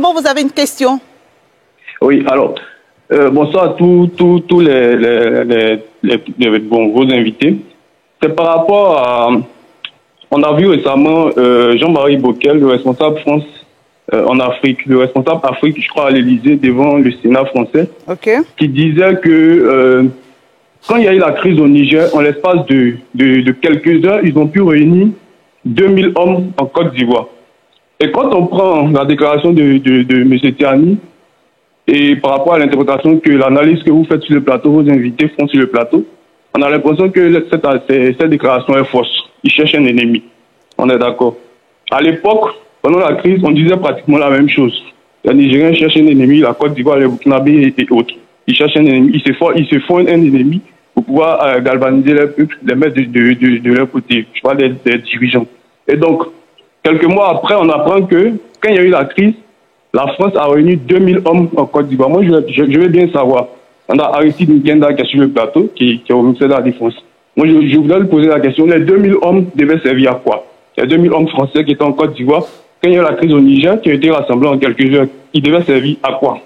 Bon, vous avez une question? Oui, alors, bonsoir à tous vos invités. C'est par rapport à... On a vu récemment Jean-Marie Bockel, le responsable France en Afrique, le responsable Afrique, je crois, à l'Élysée, devant le Sénat français, qui disait que quand il y a eu la crise au Niger, en l'espace de quelques heures, ils ont pu réunir 2000 hommes en Côte d'Ivoire. Et quand on prend la déclaration de M. Tiani, et par rapport à l'interprétation que l'analyse que vous faites sur le plateau, vos invités font sur le plateau, on a l'impression que cette déclaration est fausse. Ils cherchent un ennemi. On est d'accord. À l'époque, pendant la crise, on disait pratiquement la même chose. Les Nigériens cherchent un ennemi, la Côte d'Ivoire, les Burkinabés et autres. Ils cherchent un ennemi. Ils se font un ennemi pour pouvoir galvaniser les peuples, les mettre de leur côté. Je parle des dirigeants. Et donc, quelques mois après, on apprend que quand il y a eu la crise, la France a réuni 2000 hommes en Côte d'Ivoire. Moi, je veux bien savoir. On a Aristide Nkenda qui est sur le plateau, qui est au ministère de la Défense. Moi, je voudrais lui poser la question. Les 2000 hommes devaient servir à quoi? Les 2000 hommes français qui étaient en Côte d'Ivoire, quand il y a eu la crise au Niger, qui a été rassemblés en quelques heures, ils devaient servir à quoi?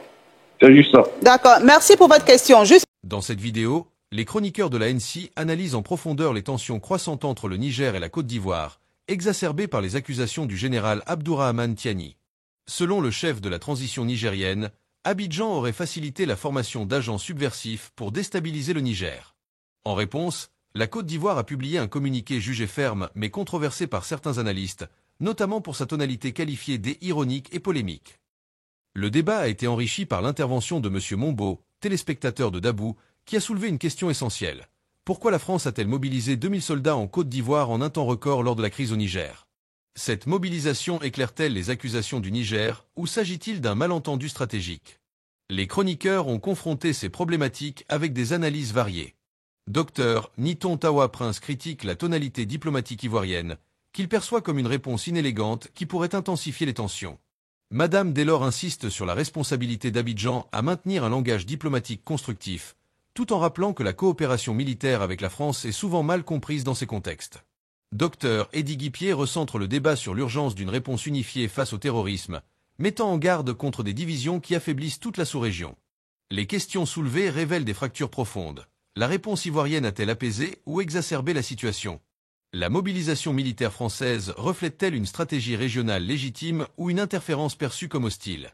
C'est juste ça. D'accord. Merci pour votre question. Dans cette vidéo, les chroniqueurs de l'ANC analysent en profondeur les tensions croissantes entre le Niger et la Côte d'Ivoire, exacerbées par les accusations du général Abdourahmane Tiani. Selon le chef de la transition nigérienne, Abidjan aurait facilité la formation d'agents subversifs pour déstabiliser le Niger. En réponse, la Côte d'Ivoire a publié un communiqué jugé ferme mais controversé par certains analystes, notamment pour sa tonalité qualifiée d'ironique et polémique. Le débat a été enrichi par l'intervention de M. Mombo, téléspectateur de Dabou, qui a soulevé une question essentielle. Pourquoi la France a-t-elle mobilisé 2000 soldats en Côte d'Ivoire en un temps record lors de la crise au Niger? Cette mobilisation éclaire-t-elle les accusations du Niger, ou s'agit-il d'un malentendu stratégique? Les chroniqueurs ont confronté ces problématiques avec des analyses variées. Dr Niton Tawa Prince critique la tonalité diplomatique ivoirienne, qu'il perçoit comme une réponse inélégante qui pourrait intensifier les tensions. Madame Delors insiste sur la responsabilité d'Abidjan à maintenir un langage diplomatique constructif, tout en rappelant que la coopération militaire avec la France est souvent mal comprise dans ces contextes. Dr Eddy Guipier recentre le débat sur l'urgence d'une réponse unifiée face au terrorisme, mettant en garde contre des divisions qui affaiblissent toute la sous-région. Les questions soulevées révèlent des fractures profondes. La réponse ivoirienne a-t-elle apaisé ou exacerbé la situation? La mobilisation militaire française reflète-t-elle une stratégie régionale légitime ou une interférence perçue comme hostile?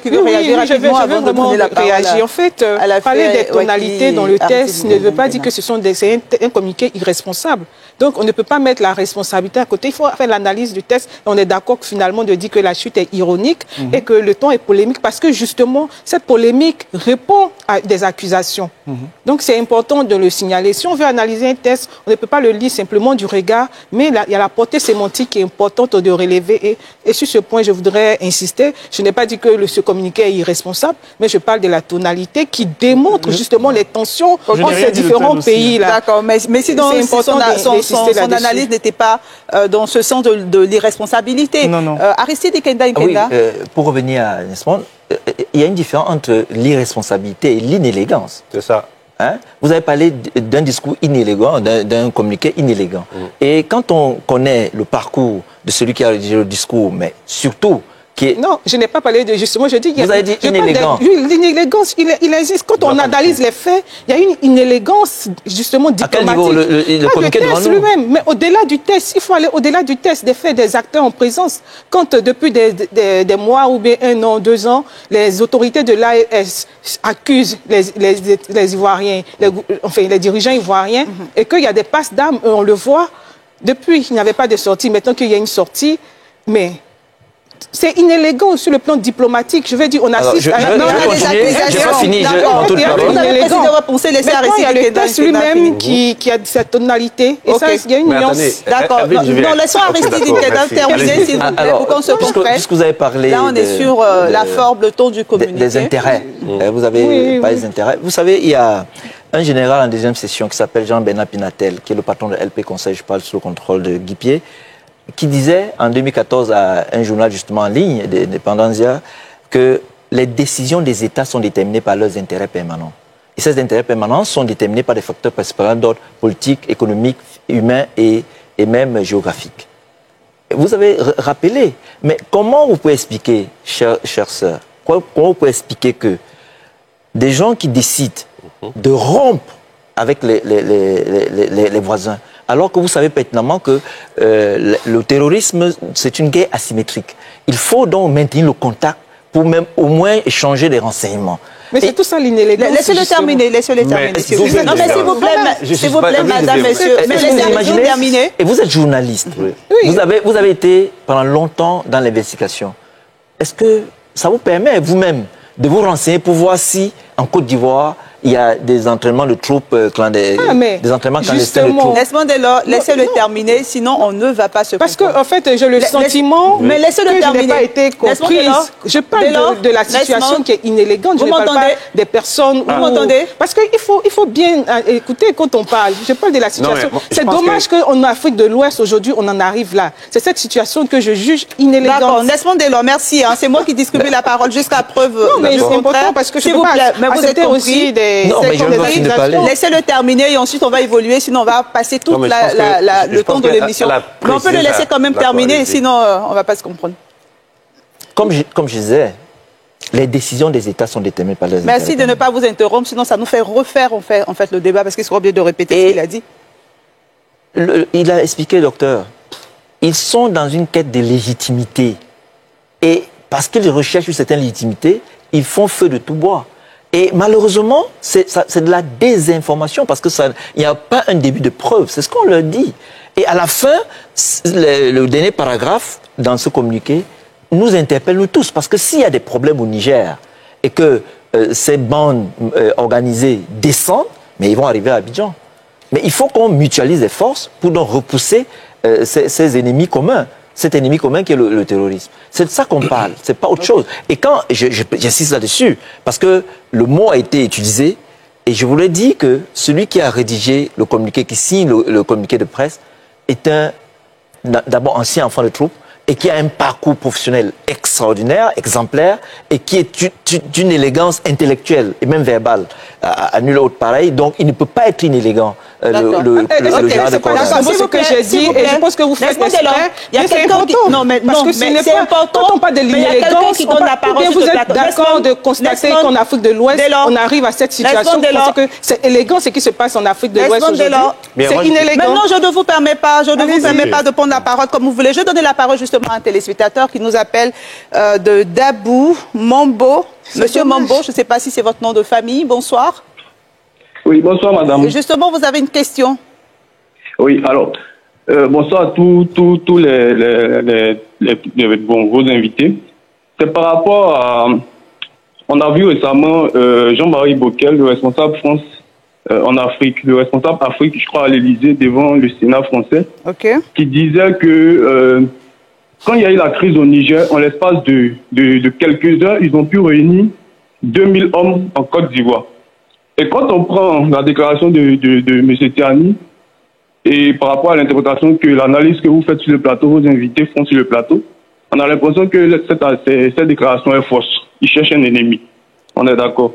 Qui veut réagir rapidement avant de donner la parole. En fait, parler des tonalités dans le test ne veut pas dire que c'est un communiqué irresponsable. Donc, on ne peut pas mettre la responsabilité à côté. Il faut faire l'analyse du test. On est d'accord finalement de dire que la chute est ironique et que le ton est polémique parce que justement, cette polémique répond à des accusations. Donc, c'est important de le signaler. Si on veut analyser un test, on ne peut pas le lire simplement du regard, mais il y a la portée sémantique qui est importante de relever. Et sur ce point, je voudrais insister. Je n'ai pas dit que ce communiqué est irresponsable, mais je parle de la tonalité qui démontre justement les tensions entre ces différents pays-là. D'accord, mais si son analyse n'était pas dans ce sens de l'irresponsabilité. Aristide Nkenda. Pour revenir à Nesmond, il y a une différence entre l'irresponsabilité et l'inélégance. C'est ça. Hein? Vous avez parlé d'un discours inélégant, d'un communiqué inélégant. Et quand on connaît le parcours de celui qui a rédigé le discours, mais surtout Non, je n'ai pas parlé de justement, je dis qu'il y a... Vous avez dit inélégant. L'inélégance, il existe. Quand on analyse les faits, il y a une inélégance justement diplomatique. À quel niveau le communiqué devant nous? Lui-même, mais au-delà du test, il faut aller au-delà du test, des faits, des acteurs en présence. Quand depuis des mois ou bien 1 an, 2 ans, les autorités de l'AES accusent les Ivoiriens, les dirigeants ivoiriens, et qu'il y a des passes d'armes, on le voit, depuis il n'y avait pas de sortie, maintenant qu'il y a une sortie, mais... C'est inélégant sur le plan diplomatique. Je veux dire, on assiste à des accusations. Je n'ai pas fini. Il y a le test lui-même qui a cette tonalité. Et ça, il y a une nuance. D'accord. Non, laissons Aristide Nkenda terminer, s'il vous plaît, pour qu'on se comprenne. Puisque vous avez parlé... Là, on est sur la forme, le ton du communiqué. Des intérêts. Vous avez parlé des intérêts. Vous savez, il y a un général en deuxième session qui s'appelle Jean-Bernard Pinatel, qui est le patron de LP Conseil, je parle sous le contrôle de Guipier, qui disait en 2014 à un journal justement en ligne, d'Independencia, que les décisions des États sont déterminées par leurs intérêts permanents. Et ces intérêts permanents sont déterminés par des facteurs principaux d'ordre politique, économique, humain et et même géographique. Vous avez rappelé, mais comment vous pouvez expliquer, chère sœur, comment vous pouvez expliquer que des gens qui décident de rompre avec les voisins, alors que vous savez pertinemment que le terrorisme, c'est une guerre asymétrique. Il faut donc maintenir le contact pour même au moins échanger des renseignements. Mais c'est tout ça l'inélégance. Laissez-le terminer, laissez-le terminer. Non, mais s'il vous plaît, madame, messieurs, laissez-le terminer. Et vous êtes journaliste. Oui. Vous avez été pendant longtemps dans l'investigation. Est-ce que ça vous permet vous-même de vous renseigner pour voir si, en Côte d'Ivoire, il y a des entraînements de troupes clandestins, des entraînements clandestins de troupes. Laissez-le terminer, sinon on ne va pas se comprendre. Parce qu'en fait, j'ai le sentiment que je n'ai pas été comprise. Je parle de la situation qui est inélégante. Je ne parle pas des personnes. Vous m'entendez? Parce qu'il faut bien écouter quand on parle. Je parle de la situation. C'est dommage qu'en Afrique de l'Ouest, aujourd'hui, on en arrive là. C'est cette situation que je juge inélégante. D'accord, Nesmond Delors, merci. C'est moi qui distribue la parole jusqu'à preuve. Non, mais c'est important parce que je ne peux pas accepter aussi des... Non, mais je ne veux pas parler. Laissez-le terminer et ensuite on va évoluer, sinon on va passer tout le temps de l'émission. Mais on peut le laisser quand même terminer, sinon on ne va pas se comprendre. Comme je disais, les décisions des États sont déterminées par les États. Merci de ne pas vous interrompre, sinon ça nous fait refaire en fait le débat, parce qu'il sera obligé de répéter ce qu'il a dit. Il a expliqué, docteur, ils sont dans une quête de légitimité. Et parce qu'ils recherchent une certaine légitimité, ils font feu de tout bois. Et malheureusement, c'est de la désinformation parce qu'il n'y a pas un début de preuve. C'est ce qu'on leur dit. Et à la fin, le dernier paragraphe dans ce communiqué nous interpelle nous tous. Parce que s'il y a des problèmes au Niger et que ces bandes organisées descendent, mais ils vont arriver à Abidjan. Mais il faut qu'on mutualise les forces pour donc repousser ces ennemis communs. Cet ennemi commun qui est le terrorisme. C'est de ça qu'on parle, c'est pas autre chose. Et quand, j'insiste là-dessus, parce que le mot a été utilisé, et je vous l'ai dit que celui qui a rédigé le communiqué, qui signe le communiqué de presse, est d'abord ancien enfant de troupe, et qui a un parcours professionnel extraordinaire, exemplaire, et qui est d'une élégance intellectuelle et même verbale à nul autre pareil. Donc, il ne peut pas être inélégant, le général de corps d'armée. C'est ce que j'ai dit, et je pense que vous faites exprès. Il y a quelqu'un qui... Non, mais c'est important. Quand on parle de l'inélégance, vous êtes d'accord de constater qu'en Afrique de l'Ouest, on arrive à cette situation. Vous pensez que c'est élégant ce qui se passe en Afrique de l'Ouest aujourd'hui? C'est inélégant. Maintenant, je ne vous permets pas de prendre la parole comme vous voulez. Je vais donner la parole justement à un téléspectateur qui nous appelle de Dabou, Mambo. Monsieur Mambo, je ne sais pas si c'est votre nom de famille. Bonsoir. Oui, bonsoir madame. Et justement, vous avez une question. Oui, alors, bonsoir à tous vos invités. C'est par rapport à... On a vu récemment Jean-Marie Bockel, le responsable France en Afrique, le responsable Afrique, je crois, à l'Élysée, devant le Sénat français, qui disait que quand il y a eu la crise au Niger, en l'espace de quelques heures, ils ont pu réunir 2000 hommes en Côte d'Ivoire. Et quand on prend la déclaration de M. Tiani, et par rapport à l'interprétation que l'analyse que vous faites sur le plateau, vos invités font sur le plateau, on a l'impression que cette déclaration est fausse. Ils cherchent un ennemi. On est d'accord.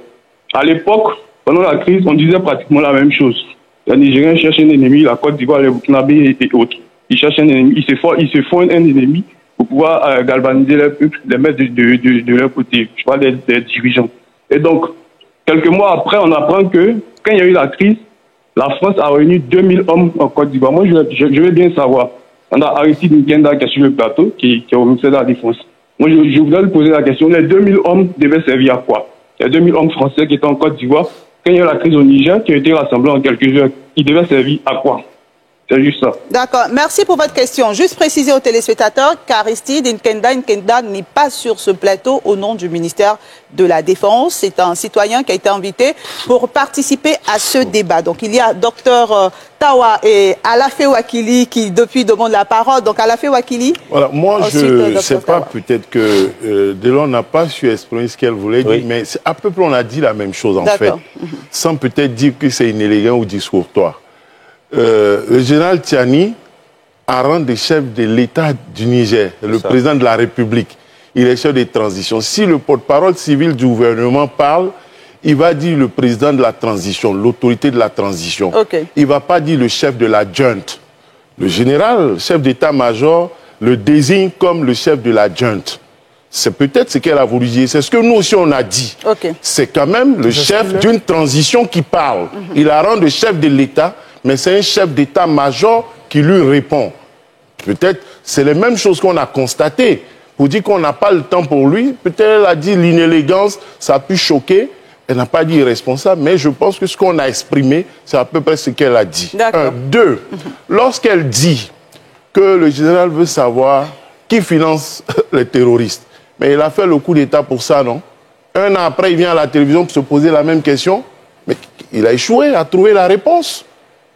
À l'époque, pendant la crise, on disait pratiquement la même chose. Les Nigériens cherchent un ennemi, la Côte d'Ivoire, les Burkinabés et autres. Ils cherchent un ennemi. Ils se font un ennemi pour pouvoir galvaniser les peuples, les mettre de leur côté. Je parle des dirigeants. Et donc, quelques mois après, on apprend que quand il y a eu la crise, la France a réuni 2000 hommes en Côte d'Ivoire. Moi, je veux bien savoir. On a Aristide Nkenda qui est sur le plateau, qui est au ministère de la Défense. Moi, je voudrais lui poser la question. Les 2000 hommes devaient servir à quoi? Les 2000 hommes français qui étaient en Côte d'Ivoire, quand il y a eu la crise au Niger, qui a été rassemblés en quelques heures, ils devaient servir à quoi? C'est juste ça. D'accord. Merci pour votre question. Juste préciser aux téléspectateurs qu'Aristide Nkenda n'est pas sur ce plateau au nom du ministère de la Défense. C'est un citoyen qui a été invité pour participer à ce débat. Donc, il y a Dr Tawa et Alafé Wakili qui, depuis, demandent la parole. Donc, Alafé Wakili. Voilà. Moi, je ne sais pas, peut-être que Delors n'a pas su exprimer ce qu'elle voulait dire, mais à peu près, on a dit la même chose, en fait. Sans peut-être dire que c'est inélégant ou discourtois. Le général Tiani a rang de chef de l'État du Niger, le président de la République. Il est chef de transition. Si le porte-parole civil du gouvernement parle, il va dire le président de la transition, l'autorité de la transition. Il ne va pas dire le chef de la junte. Le général, chef d'état-major, le désigne comme le chef de la junte. C'est peut-être ce qu'elle a voulu dire. C'est ce que nous aussi on a dit. Okay. C'est quand même le chef d'une transition qui parle. Il la rend le chef de l'État, mais c'est un chef d'état-major qui lui répond. Peut-être c'est les mêmes choses qu'on a constatées. Pour dire qu'on n'a pas le temps pour lui, peut-être elle a dit l'inélégance, ça a pu choquer. Elle n'a pas dit irresponsable, mais je pense que ce qu'on a exprimé, c'est à peu près ce qu'elle a dit. Deux, lorsqu'elle dit que le général veut savoir qui finance les terroristes, mais il a fait le coup d'État pour ça, non? Un an après, il vient à la télévision pour se poser la même question, mais il a échoué à trouver la réponse.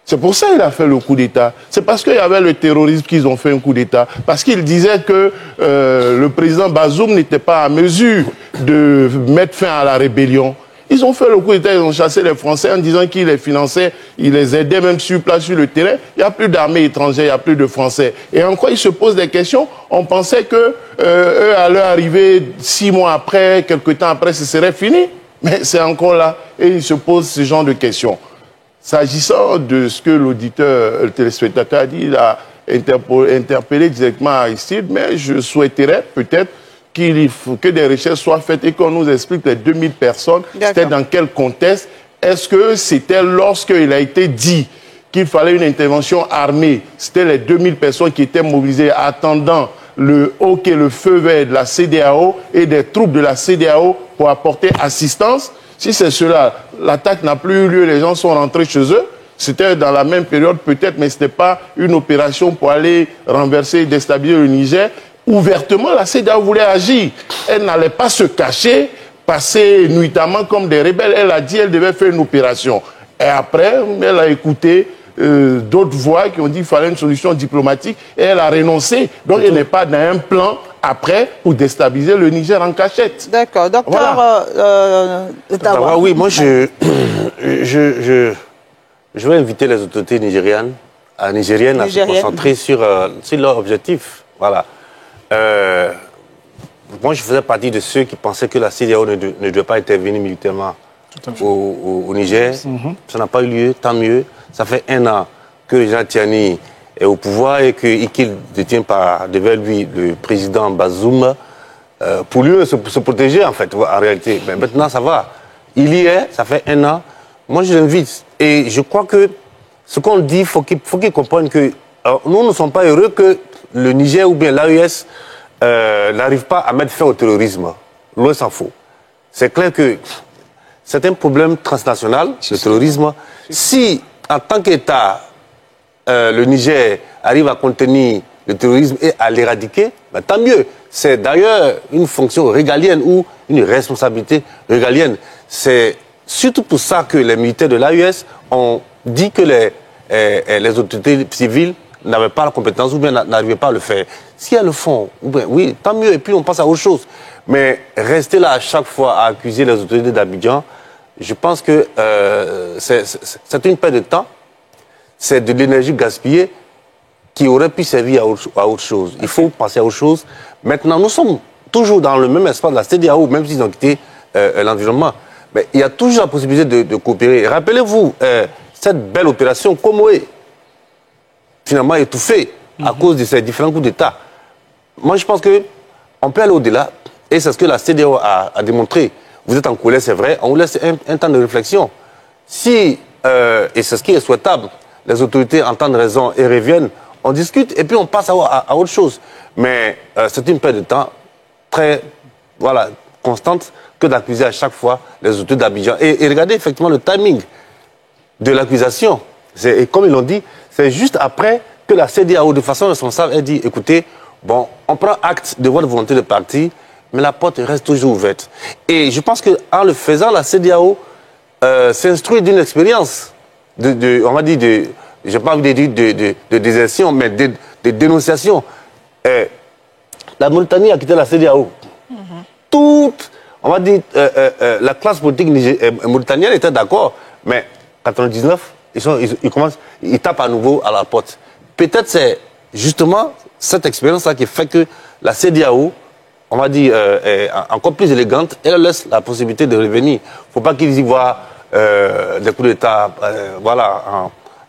C'est pour ça qu'il a fait le coup d'État. C'est parce qu'il y avait le terrorisme qu'ils ont fait un coup d'État. Parce qu'il disait que le président Bazoum n'était pas à mesure de mettre fin à la rébellion. Ils ont fait le coup d'État, ils ont chassé les Français en disant qu'ils les finançaient, ils les aidaient même sur place, sur le terrain. Il n'y a plus d'armée étrangère, il n'y a plus de Français. Et encore, ils se posent des questions. On pensait que eux allaient arriver 6 mois après, quelques temps après, ce serait fini. Mais c'est encore là. Et ils se posent ce genre de questions. S'agissant de ce que l'auditeur, le téléspectateur a dit, il a interpellé directement Aristide, mais je souhaiterais peut-être qu'il faut que des recherches soient faites et qu'on nous explique les 2000 personnes, c'était dans quel contexte. Est-ce que c'était lorsqu'il a été dit qu'il fallait une intervention armée, c'était les 2000 personnes qui étaient mobilisées attendant le feu vert de la CEDEAO et des troupes de la CEDEAO pour apporter assistance? Si c'est cela, l'attaque n'a plus eu lieu, les gens sont rentrés chez eux. C'était dans la même période peut-être, mais ce n'était pas une opération pour aller renverser et déstabiliser le Niger. Ouvertement, la CEDEAO voulait agir. Elle n'allait pas se cacher, passer nuitamment comme des rebelles. Elle a dit qu'elle devait faire une opération. Et après, elle a écouté d'autres voix qui ont dit qu'il fallait une solution diplomatique et elle a renoncé. Donc, elle n'est pas dans un plan après pour déstabiliser le Niger en cachette. D'accord. Docteur Tawa. Oui, moi, je vais inviter les autorités nigériennes à se concentrer sur leur objectif. Voilà. Moi, je faisais partie de ceux qui pensaient que la CEDEAO ne devait pas intervenir militairement au Niger. Ça n'a pas eu lieu, tant mieux. Ça fait 1 an que le général Tiani est au pouvoir et qu'il détient devant lui le président Bazoum pour lui se protéger, en fait, en réalité. Mais maintenant, ça va. Il y est, ça fait 1 an. Moi, je l'invite. Et je crois que ce qu'on dit, il faut qu'il comprenne que nous ne sommes pas heureux que le Niger ou bien l'AES n'arrive pas à mettre fin au terrorisme. Loin s'en faut. C'est clair que c'est un problème transnational, le terrorisme. Si, en tant qu'État, le Niger arrive à contenir le terrorisme et à l'éradiquer, ben, tant mieux. C'est d'ailleurs une fonction régalienne ou une responsabilité régalienne. C'est surtout pour ça que les militaires de l'AES ont dit que les autorités civiles n'avaient pas la compétence ou bien n'arrivaient pas à le faire. Si elles le font, oui, tant mieux, et puis on passe à autre chose. Mais rester là à chaque fois à accuser les autorités d'Abidjan, je pense que c'est une perte de temps, c'est de l'énergie gaspillée qui aurait pu servir à autre chose. Il faut passer à autre chose. Maintenant, nous sommes toujours dans le même espace de la CEDEAO, même s'ils ont quitté l'environnement. Mais il y a toujours la possibilité de coopérer. Rappelez-vous, cette belle opération Komoé, finalement étouffée à cause de ces différents coups d'État. Moi, je pense qu'on peut aller au-delà, et c'est ce que la CEDEAO a démontré. Vous êtes en colère, c'est vrai, on vous laisse un temps de réflexion. Si, et c'est ce qui est souhaitable, les autorités entendent raison et reviennent, on discute et puis on passe à autre chose. Mais c'est une perte de temps très constante que d'accuser à chaque fois les autorités d'Abidjan. Et regardez effectivement le timing de l'accusation. Et comme ils l'ont dit, c'est juste après que la CEDEAO, de façon responsable, a dit, écoutez, bon, on prend acte de votre volonté de partir, mais la porte reste toujours ouverte. Et je pense qu'en le faisant, la CEDEAO s'instruit d'une expérience, on va dire, je n'ai pas envie de dire de désertion, mais de dénonciation. La Mauritanie a quitté la CEDEAO. Toute, on va dire, la classe politique mauritanienne était d'accord, mais en 1999, ils tapent à nouveau à la porte. Peut-être c'est justement cette expérience-là qui fait que la CEDEAO, on va dire, est encore plus élégante, elle laisse la possibilité de revenir. Il ne faut pas qu'ils y voient des coups d'État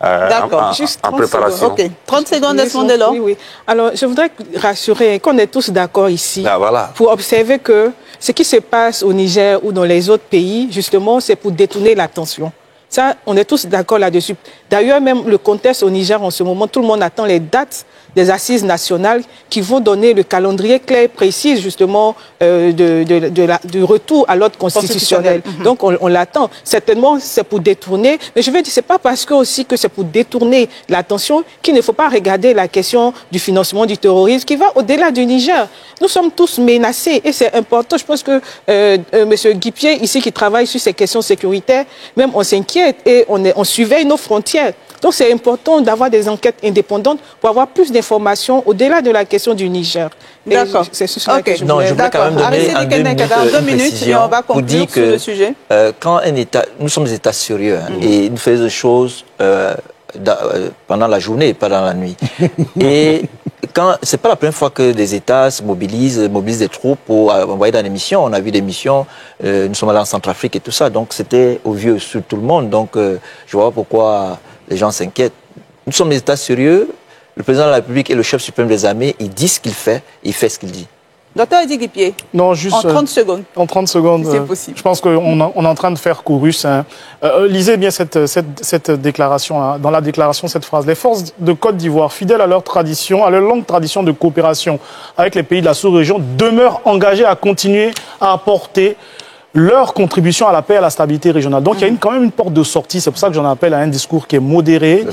en préparation. Ok, 30 secondes, Desmond Delors. Oui. Alors, je voudrais rassurer qu'on est tous d'accord ici voilà. pour observer que ce qui se passe au Niger ou dans les autres pays, justement, c'est pour détourner l'attention. Ça, on est tous d'accord là-dessus. D'ailleurs, même le contexte au Niger en ce moment, tout le monde attend les dates des assises nationales qui vont donner le calendrier clair et précis, justement, du retour à l'ordre constitutionnel. Donc, on l'attend. Certainement, c'est pour détourner. Mais je veux dire, c'est pas parce que aussi que c'est pour détourner l'attention qu'il ne faut pas regarder la question du financement du terrorisme qui va au-delà du Niger. Nous sommes tous menacés et c'est important. Je pense que M. Guipier, ici, qui travaille sur ces questions sécuritaires, même on s'inquiète et on surveille nos frontières. Donc c'est important d'avoir des enquêtes indépendantes pour avoir plus d'informations au-delà de la question du Niger. D'accord. C'est sur ça que je voulais quand même donner en 2 minutes et on va conclure sur le sujet. Quand un État, nous sommes des États sérieux et nous faisons des choses pendant la journée et pas dans la nuit. Et c'est pas la première fois que des États se mobilisent des troupes pour envoyer dans des missions. On a vu des missions, nous sommes allés en Centrafrique et tout ça, donc c'était au vieux sur tout le monde. Donc je vois pourquoi les gens s'inquiètent. Nous sommes des États sérieux. Le président de la République et le chef suprême des armées, il dit ce qu'il fait, il fait ce qu'il dit. Docteur Eddy Guipier, non, juste, en 30 secondes. En 30 secondes, si c'est possible. Je pense qu'on est en train de faire chorus. Hein. Lisez bien cette déclaration, hein. Dans la déclaration, cette phrase. Les forces de Côte d'Ivoire, fidèles à leur tradition, à leur longue tradition de coopération avec les pays de la sous-région, demeurent engagées à continuer à apporter leur contribution à la paix et à la stabilité régionale. Donc, il y a quand même une porte de sortie. C'est pour ça que j'en appelle à un discours qui est modéré,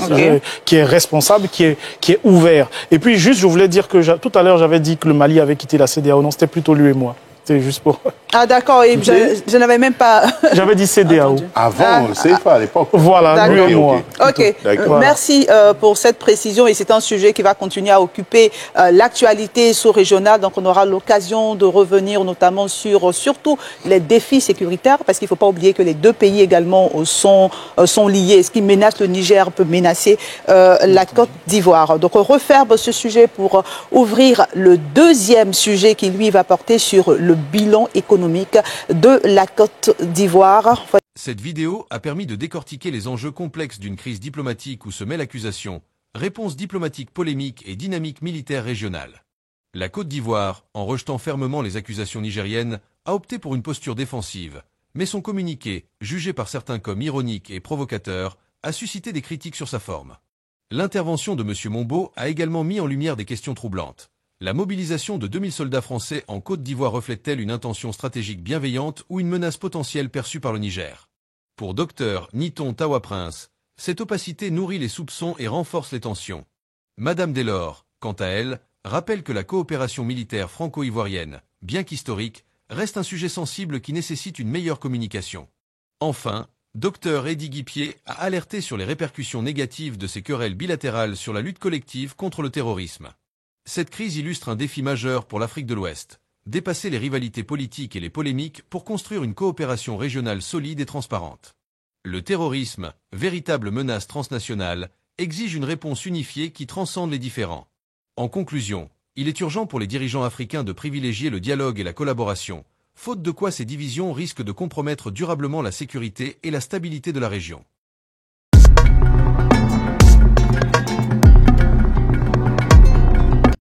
qui est responsable, qui est ouvert. Et puis, juste, je voulais dire que tout à l'heure, j'avais dit que le Mali avait quitté la CEDEAO. Non, c'était plutôt lui et moi. C'était juste pour... Ah, d'accord. Je n'avais même pas... J'avais dit CEDEAO. Avant, le CFA à l'époque. Voilà, lui et moi. OK. Merci pour cette précision. Et c'est un sujet qui va continuer à occuper l'actualité sous-régionale. Donc, on aura l'occasion de revenir notamment sur surtout les défis sécuritaires, parce qu'il ne faut pas oublier que les deux pays également sont liés. Ce qui menace le Niger peut menacer la Côte d'Ivoire. Donc, on referme ce sujet pour ouvrir le deuxième sujet qui, lui, va porter sur le bilan économique de la Côte d'Ivoire. Cette vidéo a permis de décortiquer les enjeux complexes d'une crise diplomatique où se mêle l'accusation, réponse diplomatique polémique et dynamique militaire régionale. La Côte d'Ivoire, en rejetant fermement les accusations nigériennes, a opté pour une posture défensive, mais son communiqué, jugé par certains comme ironique et provocateur, a suscité des critiques sur sa forme. L'intervention de M. Mombo a également mis en lumière des questions troublantes. La mobilisation de 2000 soldats français en Côte d'Ivoire reflète-t-elle une intention stratégique bienveillante ou une menace potentielle perçue par le Niger? Pour Dr Niton Tawa-Prince, cette opacité nourrit les soupçons et renforce les tensions. Madame Delors, quant à elle, rappelle que la coopération militaire franco-ivoirienne, bien qu'historique, reste un sujet sensible qui nécessite une meilleure communication. Enfin, Dr Eddy Guipier a alerté sur les répercussions négatives de ces querelles bilatérales sur la lutte collective contre le terrorisme. Cette crise illustre un défi majeur pour l'Afrique de l'Ouest, dépasser les rivalités politiques et les polémiques pour construire une coopération régionale solide et transparente. Le terrorisme, véritable menace transnationale, exige une réponse unifiée qui transcende les différends. En conclusion, il est urgent pour les dirigeants africains de privilégier le dialogue et la collaboration, faute de quoi ces divisions risquent de compromettre durablement la sécurité et la stabilité de la région.